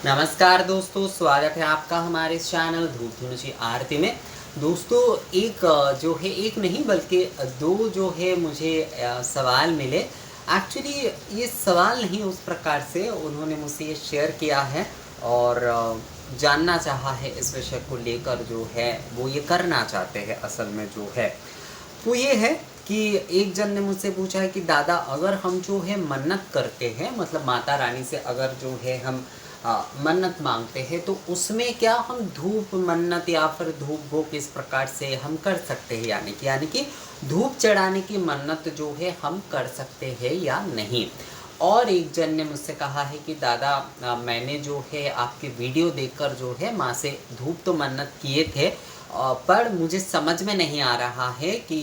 नमस्कार दोस्तों, स्वागत है आपका हमारे इस चैनल धूप धुनुची आरती में। दोस्तों एक जो है एक नहीं बल्कि दो जो है मुझे सवाल मिले। एक्चुअली ये सवाल नहीं, उस प्रकार से उन्होंने मुझसे ये शेयर किया है और जानना चाहा है इस विषय को लेकर, जो है वो ये करना चाहते हैं असल में जो है। तो ये है कि एक जन ने मुझसे पूछा है कि दादा, अगर हम जो है मन्नत करते हैं, मतलब माता रानी से अगर जो है हम मन्नत मांगते हैं, तो उसमें क्या हम धूप मन्नत या फिर धूप भोग इस प्रकार से हम कर सकते हैं, यानी कि धूप चढ़ाने की मन्नत जो है हम कर सकते हैं या नहीं। और एक जन ने मुझसे कहा है कि दादा, मैंने जो है आपके वीडियो देखकर जो है माँ से धूप तो मन्नत किए थे, पर मुझे समझ में नहीं आ रहा है कि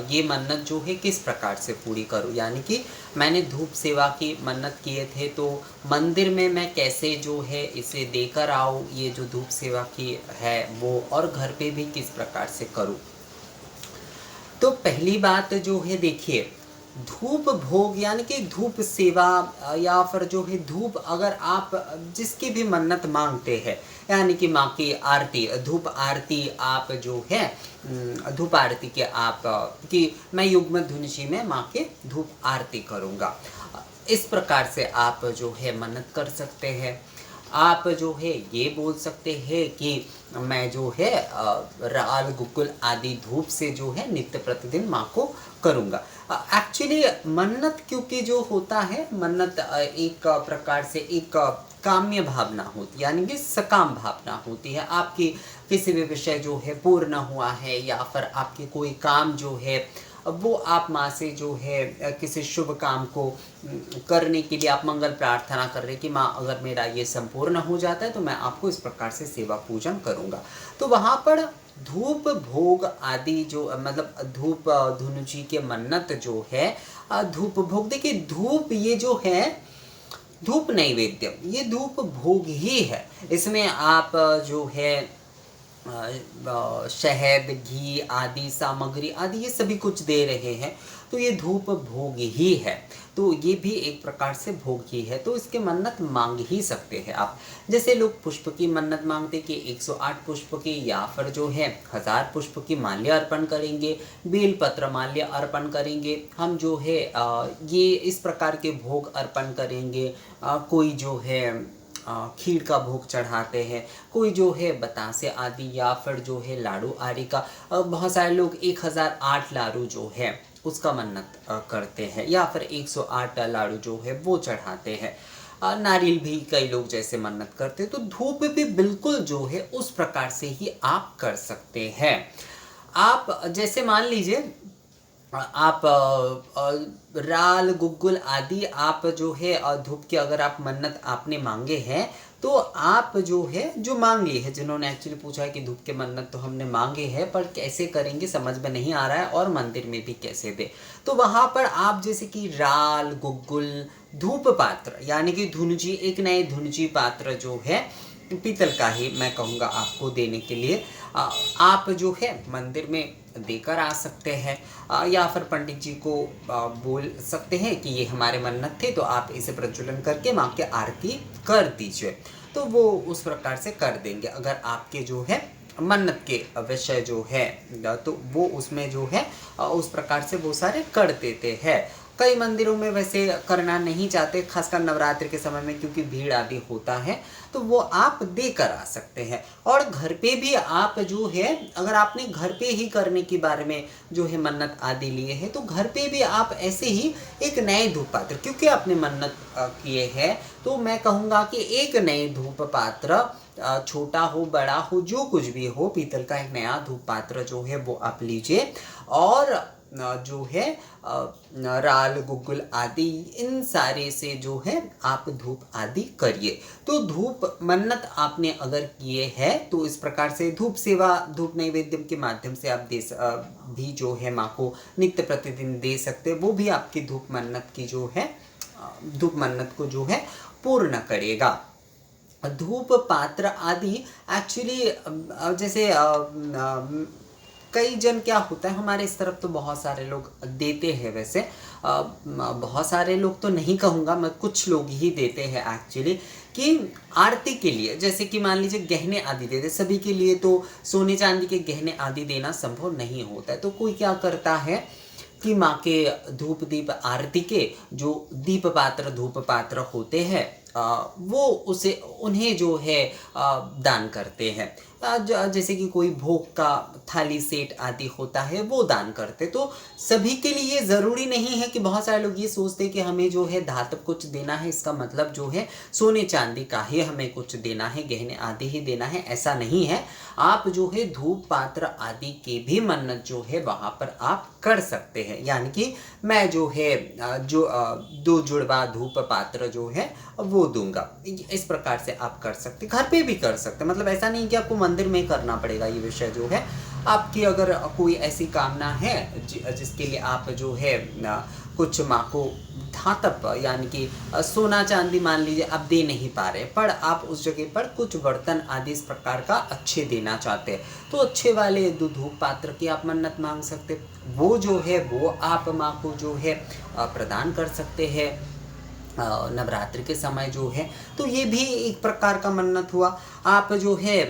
ये मन्नत जो है किस प्रकार से पूरी करूं। यानी कि मैंने धूप सेवा की मन्नत किए थे, तो मंदिर में मैं कैसे जो है इसे देकर आऊं, ये जो धूप सेवा की है वो, और घर पे भी किस प्रकार से करूं। तो पहली बात जो है, देखिए, धूप भोग यानी कि धूप सेवा या फिर जो है धूप, अगर आप जिसकी भी मन्नत मांगते हैं, यानी कि माँ की आरती, धूप आरती आप जो है धूप आरती के आप कि मैं युग्म धुनुषी में माँ के धूप आरती करूँगा, इस प्रकार से आप जो है मन्नत कर सकते हैं। आप जो है ये बोल सकते हैं कि मैं जो है राल गुग्गुल आदि धूप से जो है नित्य प्रतिदिन माँ को करूँगा। एक्चुअली मन्नत, क्योंकि जो होता है मन्नत एक प्रकार से एक काम्य भावना होती है, यानी कि सकाम भावना होती है। आपकी किसी भी विषय जो है पूर्ण हुआ है, या फिर आपके कोई काम जो है वो आप माँ से जो है किसी शुभ काम को करने के लिए आप मंगल प्रार्थना कर रहे कि माँ, अगर मेरा ये संपूर्ण हो जाता है तो मैं आपको इस प्रकार से सेवा पूजन करूँगा। तो वहाँ पर धूप भोग आदि जो, मतलब धूप धुनुची के मन्नत जो है, धूप भोग, देखिए धूप ये जो है धूप नैवेद्यम, ये धूप भोग ही है। इसमें आप जो है शहद, घी आदि सामग्री आदि ये सभी कुछ दे रहे हैं, तो ये धूप भोग ही है। तो ये भी एक प्रकार से भोग ही है, तो इसके मन्नत मांग ही सकते हैं आप। जैसे लोग पुष्प की मन्नत मांगते कि 108 पुष्प की, या फिर जो है 1000 पुष्प की माल्य अर्पण करेंगे, बेल पत्र माल्य अर्पण करेंगे, हम जो है ये इस प्रकार के भोग अर्पण करेंगे। कोई जो है खीर का भोग चढ़ाते हैं, कोई जो है बतासे आदि, या फिर जो है लाडू आदि का। बहुत सारे लोग 1008 लाडू जो है उसका मन्नत करते हैं, या फिर 108 लाडू जो है वो चढ़ाते हैं। नारियल भी कई लोग जैसे मन्नत करते हैं, तो धूप भी बिल्कुल जो है उस प्रकार से ही आप कर सकते हैं। आप जैसे मान लीजिए आप राल गुग्गुल आदि आप जो है धूप की अगर आप मन्नत आपने मांगे हैं, तो आप जो है जो मांग ली है, जिन्होंने एक्चुअली पूछा है कि धूप के मन्नत तो हमने मांगे हैं, पर कैसे करेंगे समझ में नहीं आ रहा है, और मंदिर में भी कैसे दे, तो वहाँ पर आप जैसे कि राल गुग्गुल धूप पात्र, यानी कि धुनुची, एक नए धुनुची पात्र जो है पीतल का ही मैं कहूँगा आपको देने के लिए, आप जो है मंदिर में देकर आ सकते हैं, या फिर पंडित जी को बोल सकते हैं कि ये हमारे मन्नत थे, तो आप इसे प्रज्वलन करके माँ की आरती कर दीजिए, तो वो उस प्रकार से कर देंगे। अगर आपके जो है मन्नत के विषय जो है, तो वो उसमें जो है उस प्रकार से वो सारे कर देते हैं। कई मंदिरों में वैसे करना नहीं चाहते, खासकर नवरात्रि के समय में, क्योंकि भीड़ आदि होता है, तो वो आप देकर आ सकते हैं। और घर पे भी आप जो है, अगर आपने घर पे ही करने के बारे में जो है मन्नत आदि लिए हैं, तो घर पे भी आप ऐसे ही एक नए धूप पात्र, क्योंकि आपने मन्नत किए हैं, तो मैं कहूँगा कि एक नए धूप पात्र, छोटा हो बड़ा हो जो कुछ भी हो, पीतल का एक नया धूप पात्र जो है वो आप लीजिए, और जो है राल गुग्गुल आदि इन सारे से जो है आप धूप आदि करिए। तो धूप मन्नत आपने अगर किए हैं, तो इस प्रकार से धूप सेवा, धूप नैवेद्यम के माध्यम से आप भी जो है माँ को नित्य प्रतिदिन दे सकते हैं। वो भी आपकी धूप मन्नत की जो है धूप मन्नत को जो है पूर्ण करेगा। धूप पात्र आदि एक्चुअली जैसे कई जन क्या होता है, हमारे इस तरफ तो बहुत सारे लोग देते हैं वैसे, बहुत सारे लोग तो नहीं कहूँगा मैं, कुछ लोग ही देते हैं एक्चुअली, कि आरती के लिए जैसे कि मान लीजिए गहने आदि देते। सभी के लिए तो सोने चांदी के गहने आदि देना संभव नहीं होता है, तो कोई क्या करता है कि माँ के धूप दीप आरती के जो दीप पात्र धूप पात्र होते हैं, वो उसे उन्हें जो है दान करते हैं। जैसे कि कोई भोग का थाली सेट आदि होता है वो दान करते। तो सभी के लिए ज़रूरी नहीं है कि बहुत सारे लोग ये सोचते हैं कि हमें जो है धातु कुछ देना है, इसका मतलब जो है सोने चांदी का ही हमें कुछ देना है, गहने आदि ही देना है, ऐसा नहीं है। आप जो है धूप पात्र आदि के भी मन्नत जो है वहाँ पर आप कर सकते हैं। यानी कि मैं जो है जो 2 जुड़वा धूप पात्र जो है वो दूंगा, इस प्रकार से आप कर सकते, घर पे भी कर सकते। मतलब ऐसा नहीं कि आपको मंदिर में करना पड़ेगा ये विषय जो है। आपकी अगर कोई ऐसी कामना है जिसके लिए आप जो है कुछ माँ को धातप यानी कि सोना चांदी मान लीजिए आप दे नहीं पा रहे, पर आप उस जगह पर कुछ बर्तन आदि इस प्रकार का अच्छे देना चाहते हैं, तो अच्छे वाले धूप पात्र की आप मन्नत मांग सकते, वो जो है वो आप माँ को जो है प्रदान कर सकते हैं नवरात्रि के समय जो है। तो ये भी एक प्रकार का मन्नत हुआ। आप जो है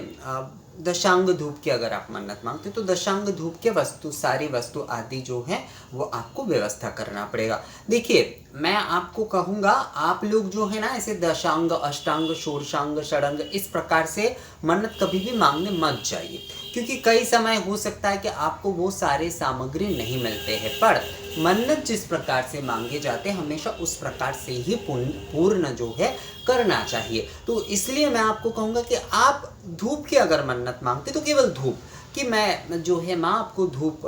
दशांग धूप की अगर आप मन्नत मांगते तो दशांग धूप के वस्तु सारी वस्तु आदि जो है वो आपको व्यवस्था करना पड़ेगा। देखिए मैं आपको कहूँगा, आप लोग जो है ना ऐसे दशांग अष्टांग षोडशांग षडंग इस प्रकार से मन्नत कभी भी मांगने मत जाइए, क्योंकि कई समय हो सकता है कि आपको वो सारे सामग्री नहीं मिलते हैं। पर मन्नत जिस प्रकार से मांगे जाते हैं हमेशा उस प्रकार से ही पूर्ण जो है करना चाहिए। तो इसलिए मैं आपको कहूँगा कि आप धूप की अगर मन्नत मांगते तो केवल धूप कि मैं जो है माँ आपको धूप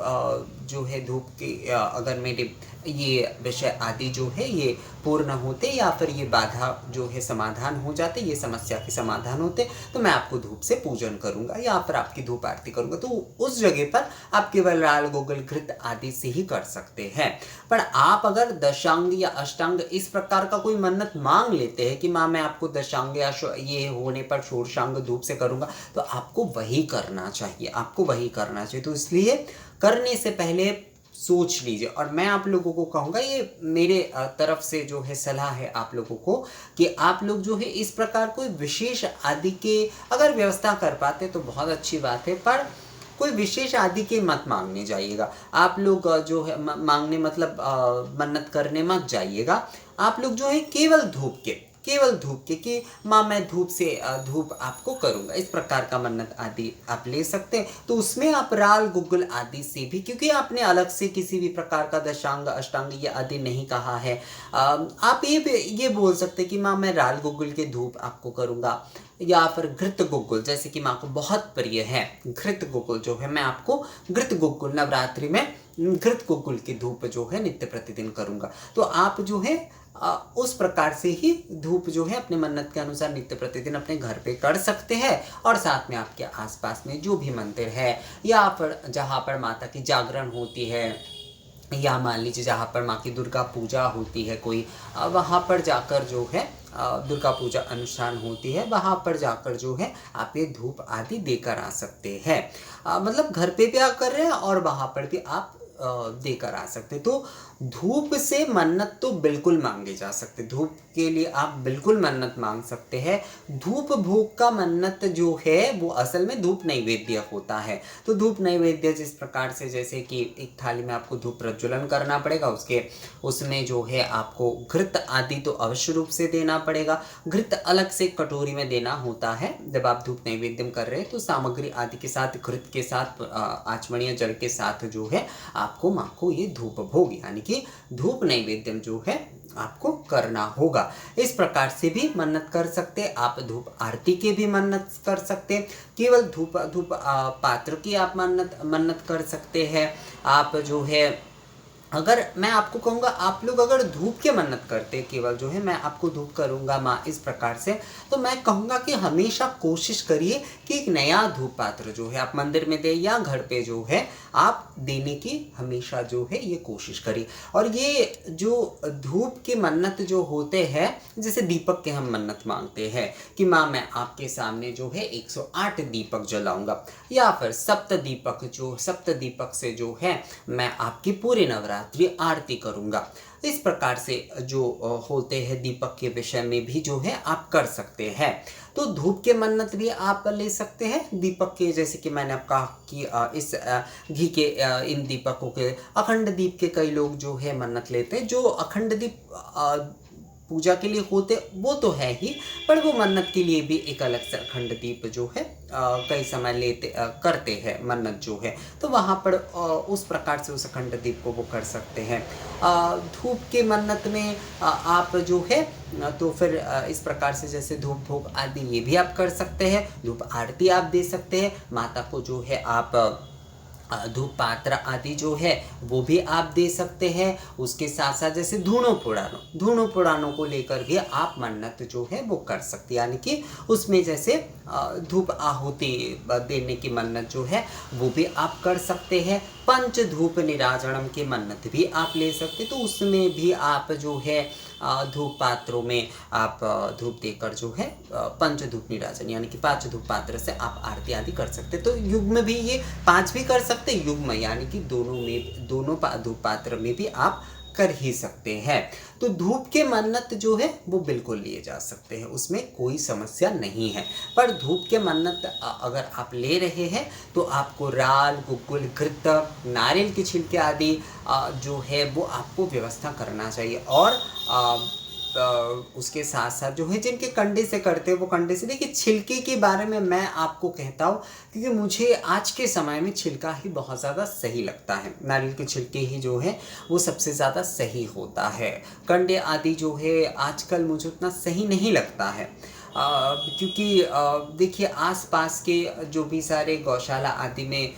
जो है धूप की अगर मेरे ये विषय आदि जो है ये पूर्ण होते या फिर ये बाधा जो है समाधान हो जाते, ये समस्या के समाधान होते, तो मैं आपको धूप से पूजन करूंगा या फिर आपकी धूप आरती करूंगा। तो उस जगह पर आप केवल राल गोगल घृत आदि से ही कर सकते हैं। पर आप अगर दशांग या अष्टांग इस प्रकार का कोई मन्नत मांग लेते हैं कि माँ मैं आपको दशांग या ये होने पर षोडशांग धूप से करूंगा, तो आपको वही करना चाहिए, आपको वही करना चाहिए। तो इसलिए करने से पहले सोच लीजिए। और मैं आप लोगों को कहूँगा, ये मेरे तरफ से जो है सलाह है आप लोगों को, कि आप लोग जो है इस प्रकार कोई विशेष आदि के अगर व्यवस्था कर पाते तो बहुत अच्छी बात है, पर कोई विशेष आदि के मत मांगने जाइएगा। आप लोग जो है मांगने मतलब मन्नत करने मत जाइएगा। आप लोग जो है केवल धूप के कि माँ मैं धूप से धूप आपको करूँगा, इस प्रकार का मन्नत आदि आप ले सकते हैं। तो उसमें आप राल गुग्गल आदि से भी, क्योंकि आपने अलग से किसी भी प्रकार का दशांग अष्टांग ये आदि नहीं कहा है, आप ये बोल सकते हैं कि माँ मैं राल गुग्गल के धूप आपको करूँगा, या फिर घृत गुग्गुल जैसे कि माँ को बहुत प्रिय है घृत गुग्गुल जो है, मैं आपको घृत गुग्गुल नवरात्रि में घृत गुग्गुल की धूप जो है नित्य प्रतिदिन करूँगा। तो आप जो है उस प्रकार से ही धूप जो है अपने मन्नत के अनुसार नित्य प्रतिदिन अपने घर पे कर सकते हैं। और साथ में आपके आसपास में जो भी मंदिर है या फिर जहाँ पर माता की जागरण होती है, या मान लीजिए जहाँ पर माँ की दुर्गा पूजा होती है कोई, वहाँ पर जाकर जो है दुर्गा पूजा अनुष्ठान होती है, वहाँ पर जाकर जो है आप ये धूप आदि देकर आ सकते हैं। मतलब घर पे भी आप कर रहे हैं और वहाँ पर भी आप देकर आ सकते। तो धूप से मन्नत तो बिल्कुल मांगे जा सकते, धूप के लिए आप बिल्कुल मन्नत मांग सकते हैं। धूप भोग का मन्नत जो है वो असल में धूप नैवेद्य होता है। तो धूप नैवेद्य जिस प्रकार से, जैसे कि एक थाली में आपको धूप प्रज्वलन करना पड़ेगा, उसमें जो है आपको घृत आदि तो अवश्य रूप से देना पड़ेगा। घृत अलग से कटोरी में देना होता है। जब आप धूप नैवेद्यम कर रहे हैं तो सामग्री आदि के साथ घृत के साथ आचमनीय जल के साथ जो है आपको माँ को ये धूप भोग यानी कि धूप नैवेद्यम जो है आपको करना होगा। इस प्रकार से भी मन्नत कर सकते। आप धूप आरती के भी मन्नत कर सकते, केवल धूप पात्र की आप मन्नत कर सकते हैं। आप जो है अगर मैं आपको कहूँगा, आप लोग अगर धूप के मन्नत करते केवल जो है मैं आपको धूप करूँगा माँ इस प्रकार से, तो मैं कहूँगा कि हमेशा कोशिश करिए कि एक नया धूप पात्र जो है आप मंदिर में दे या घर पे जो है आप देने की हमेशा जो है ये कोशिश करिए। और ये जो धूप की मन्नत जो होते हैं, जैसे दीपक के हम मन्नत मांगते हैं कि माँ मैं आपके सामने जो है 108 दीपक जलाऊंगा, या फिर सप्त दीपक से जो है मैं आपकी पूरे नवरात्रि आरती करूंगा। इस प्रकार से जो होते हैं दीपक के विषय में भी जो है आप कर सकते हैं। तो धूप के मन्नत भी आप ले सकते हैं दीपक के, जैसे कि मैंने आपको कहा कि इस घी के इन दीपकों के, अखंड दीप के कई लोग जो है मन्नत लेते हैं। जो अखंड दीप पूजा के लिए होते वो तो है ही, पर वो मन्नत के लिए भी एक अलग से अखंड दीप जो है कई समय लेते करते हैं मन्नत जो है, तो वहाँ पर उस प्रकार से उस अखंड दीप को वो कर सकते हैं। धूप के मन्नत में आप जो है तो फिर इस प्रकार से जैसे धूप भोग आदि ये भी आप कर सकते हैं। धूप आरती आप दे सकते हैं, माता को जो है आप धूप पात्र आदि जो है वो भी आप दे सकते हैं। उसके साथ साथ जैसे धूणों पुराणों को लेकर भी आप मन्नत जो है वो कर सकते हैं, यानी कि उसमें जैसे धूप आहुति देने की मन्नत जो है वो भी आप कर सकते हैं। पंच धूप निराजनम की मन्नत भी आप ले सकते, तो उसमें भी आप जो है धूप पात्रों में आप धूप देकर जो है पंच धूप निराजन यानी कि 5 धूप पात्र से आप आरती आदि कर सकते। तो युग्म भी ये 5 भी कर सकते, युग्म यानी कि दोनों धूप पात्र में भी आप कर ही सकते हैं। तो धूप के मन्नत जो है वो बिल्कुल लिए जा सकते हैं, उसमें कोई समस्या नहीं है। पर धूप के मन्नत अगर आप ले रहे हैं तो आपको राल, गुग्गुल, घृत, नारियल के छिलके आदि जो है वो आपको व्यवस्था करना चाहिए। और उसके साथ साथ जो है जिनके कंडे से करते हैं वो कंडे से, देखिए छिलके के बारे में मैं आपको कहता हूँ क्योंकि मुझे आज के समय में छिलका ही बहुत ज़्यादा सही लगता है। नारियल के छिलके ही जो है वो सबसे ज़्यादा सही होता है। कंडे आदि जो है आजकल मुझे उतना सही नहीं लगता है क्योंकि देखिए आसपास के जो भी सारे गौशाला आदि में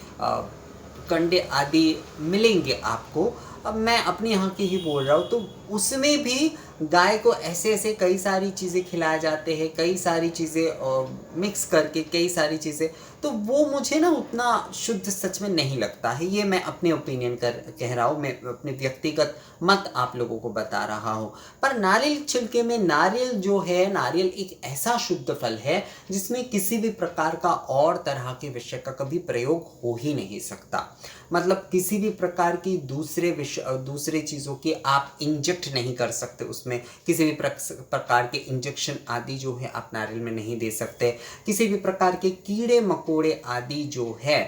कंडे आदि मिलेंगे आपको। अब मैं अपने यहाँ की ही बोल रहा हूँ, तो उसमें भी गाय को ऐसे ऐसे कई सारी चीज़ें खिलाए जाते हैं, कई सारी चीज़ें मिक्स करके कई सारी चीज़ें, तो वो मुझे ना उतना शुद्ध सच में नहीं लगता है। ये मैं अपने ओपिनियन कह रहा हूँ, मैं अपने व्यक्तिगत मत आप लोगों को बता रहा हूँ। पर नारियल छिलके में, नारियल जो है, नारियल एक ऐसा शुद्ध फल है जिसमें किसी भी प्रकार का और तरह के विषय का कभी प्रयोग हो ही नहीं सकता। मतलब किसी भी प्रकार की दूसरे चीज़ों के आप इंजेक्ट नहीं कर सकते, उसमें किसी भी प्रकार के इंजेक्शन आदि जो है आप नारियल में नहीं दे सकते। किसी भी प्रकार के कीड़े मकोड़े आदि जो है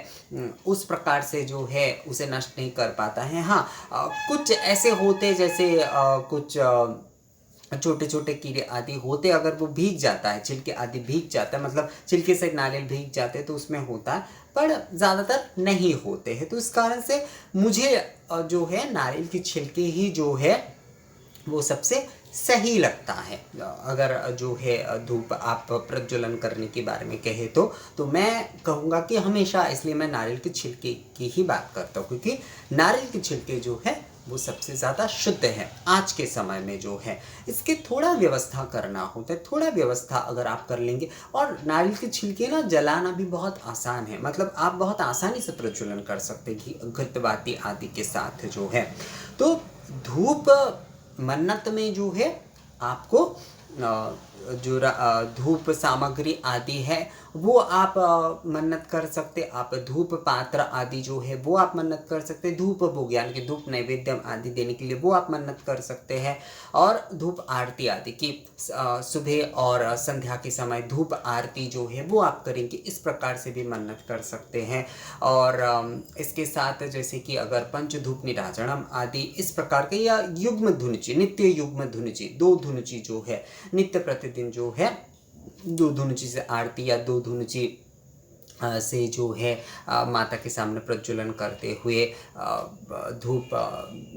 उस प्रकार से जो है उसे नष्ट नहीं कर पाता है। हाँ, कुछ ऐसे होते जैसे कुछ छोटे छोटे कीड़े आदि होते, अगर वो भीग जाता है, छिलके आदि भीग जाता है, मतलब छिलके से नारियल भीग जाते हैं तो उसमें होता है, पर ज़्यादातर नहीं होते हैं। तो इस कारण से मुझे जो है नारियल की छिलके ही जो है वो सबसे सही लगता है। अगर जो है धूप आप प्रज्वलन करने के बारे में कहे तो मैं कहूँगा कि हमेशा, इसलिए मैं नारियल के छिलके की ही बात करता हूँ क्योंकि नारियल के छिलके जो है वो सबसे ज़्यादा शुद्ध है आज के समय में जो है। इसके थोड़ा व्यवस्था करना होता है, थोड़ा व्यवस्था अगर आप कर लेंगे। और नारियल के छिलके ना जलाना भी बहुत आसान है, मतलब आप बहुत आसानी से प्रज्वलन कर सकते हैं घृतवाती आदि के साथ जो है। तो धूप मन्नत में जो है आपको जो धूप सामग्री आदि है वो आप मन्नत कर सकते। आप धूप पात्र आदि जो है वो आप मन्नत कर सकते। धूप भोग यानी कि धूप नैवेद्य आदि देने के लिए वो आप मन्नत कर सकते हैं। और धूप आरती आदि की सुबह और संध्या के समय धूप आरती जो है वो आप करेंगे, इस प्रकार से भी मन्नत कर सकते हैं। और इसके साथ जैसे कि अगर पंच धूप निराजनम आदि इस प्रकार के, या युग्म धुनुचि, नित्य युग्म धुनुचि, 2 धुनुचि जो है नित्य प्रतिदिन जो है 2 धुनुचि से आरती या 2 धुनुचि से जो है माता के सामने प्रज्वलन करते हुए धूप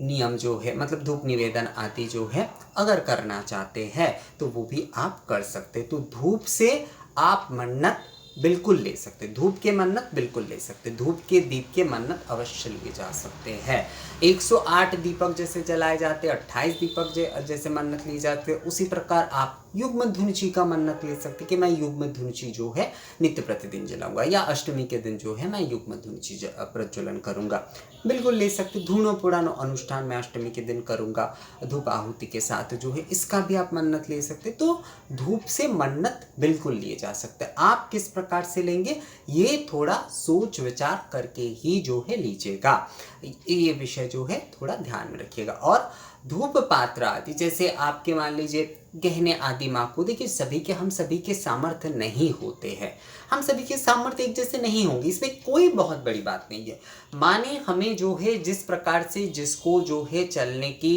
नियम जो है, मतलब धूप निवेदन आदि जो है अगर करना चाहते हैं तो वो भी आप कर सकते। तो धूप से आप मन्नत बिल्कुल ले सकते, धूप के मन्नत बिल्कुल ले सकते, धूप के दीप के मन्नत अवश्य लिए जा सकते हैं। 108 दीपक जैसे जलाए जाते, 28 दीपक जैसे मन्नत ली जाती है, उसी प्रकार आप युग्म धुनुची का मन्नत ले सकते कि मैं युग्म धुनुची जो है नित्य प्रतिदिन जलाऊंगा, या अष्टमी के दिन जो है मैं युग्म धुनुची प्रज्वलन करूंगा, बिल्कुल ले सकते। धूनो पुरानो अनुष्ठान मैं अष्टमी के दिन करूंगा धूप आहुति के साथ जो है, इसका भी आप मन्नत ले सकते। तो धूप से मन्नत बिल्कुल लिए जा सकते हैं। आप किस प्रकार से लेंगे ये थोड़ा सोच विचार करके ही जो है लीजिएगा, ये विषय जो है थोड़ा ध्यान में रखिएगा। और धूप पात्र आदि, जैसे आपके मान लीजिए गहने आदि माँ को, देखिए हम सभी के सामर्थ्य नहीं होते हैं, हम सभी के सामर्थ्य एक जैसे नहीं होंगे, इसमें कोई बहुत बड़ी बात नहीं है। माने हमें जो है जिस प्रकार से जिसको जो है चलने की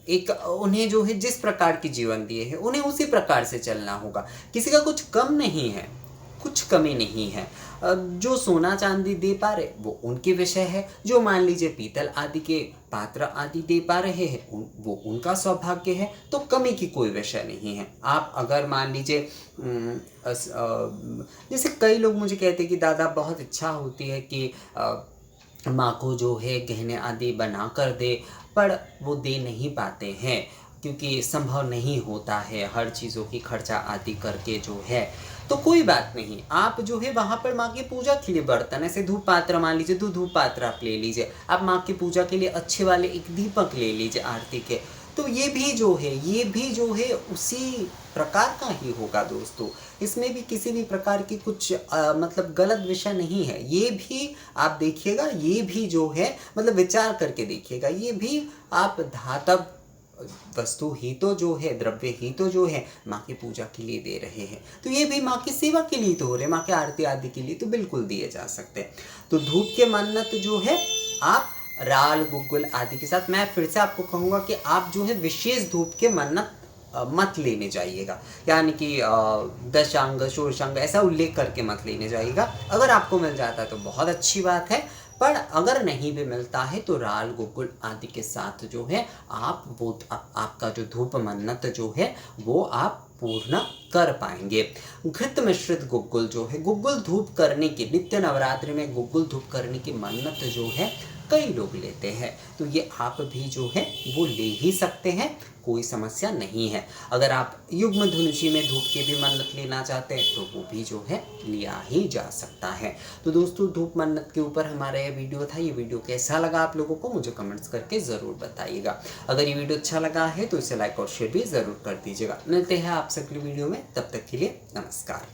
एक उन्हें जो है जिस प्रकार की जीवन दिए है उन्हें उसी प्रकार से चलना होगा, किसी का कुछ कम नहीं है, कुछ कमी नहीं है। जो सोना चांदी दे पा रहे वो उनके विषय है, जो मान लीजिए पीतल आदि के पात्र आदि दे पा रहे हैं वो उनका सौभाग्य है, तो कमी की कोई विषय नहीं है। आप अगर मान लीजिए जैसे कई लोग मुझे कहते हैं कि दादा बहुत इच्छा होती है कि माँ को जो है गहने आदि बना कर दे, पर वो दे नहीं पाते हैं क्योंकि संभव नहीं होता है हर चीज़ों की खर्चा आदि करके जो है। तो कोई बात नहीं, आप जो है वहाँ पर माँ की पूजा के लिए बर्तन, ऐसे धूप पात्र मान लीजिए, तो धूप पात्र आप ले लीजिए, आप माँ की पूजा के लिए अच्छे वाले एक दीपक ले लीजिए आरती के, तो ये भी जो है उसी प्रकार का ही होगा दोस्तों। इसमें भी किसी भी प्रकार की कुछ मतलब गलत विषय नहीं है। ये भी आप देखिएगा, ये भी जो है मतलब विचार करके देखिएगा, ये भी आप धातव वस्तु ही तो जो है, द्रव्य ही तो जो है माँ की पूजा के लिए दे रहे हैं, तो ये भी माँ की सेवा के लिए तो हो रहे, माँ के आरती आदि के लिए तो बिल्कुल दिए जा सकते हैं। तो धूप के मन्नत जो है आप राल गुग्गुल आदि के साथ, मैं फिर से आपको कहूँगा कि आप जो है विशेष धूप के मन्नत मत लेने जाइएगा, यानी कि दशांग षोडशांग ऐसा उल्लेख करके मत लेने जाइएगा। अगर आपको मिल जाता है तो बहुत अच्छी बात है, पर अगर नहीं भी मिलता है तो राल गुग्गुल आदि के साथ जो है आपका जो धूप मन्नत जो है वो आप पूर्ण कर पाएंगे। घृत मिश्रित गुग्गुल जो है, गुग्गुल धूप करने की, नित्य नवरात्रि में गुग्गुल धूप करने की मन्नत जो है कई लोग लेते हैं, तो ये आप भी जो है वो ले ही सकते हैं, कोई समस्या नहीं है। अगर आप युग्म धुनुची में धूप की भी मन्नत लेना चाहते हैं तो वो भी जो है लिया ही जा सकता है। तो दोस्तों धूप मन्नत के ऊपर हमारा ये वीडियो था। ये वीडियो कैसा लगा आप लोगों को मुझे कमेंट्स करके ज़रूर बताइएगा। अगर ये वीडियो अच्छा लगा है तो इसे लाइक और शेयर भी ज़रूर कर दीजिएगा। मिलते हैं आपसे अगली वीडियो में, तब तक के लिए नमस्कार।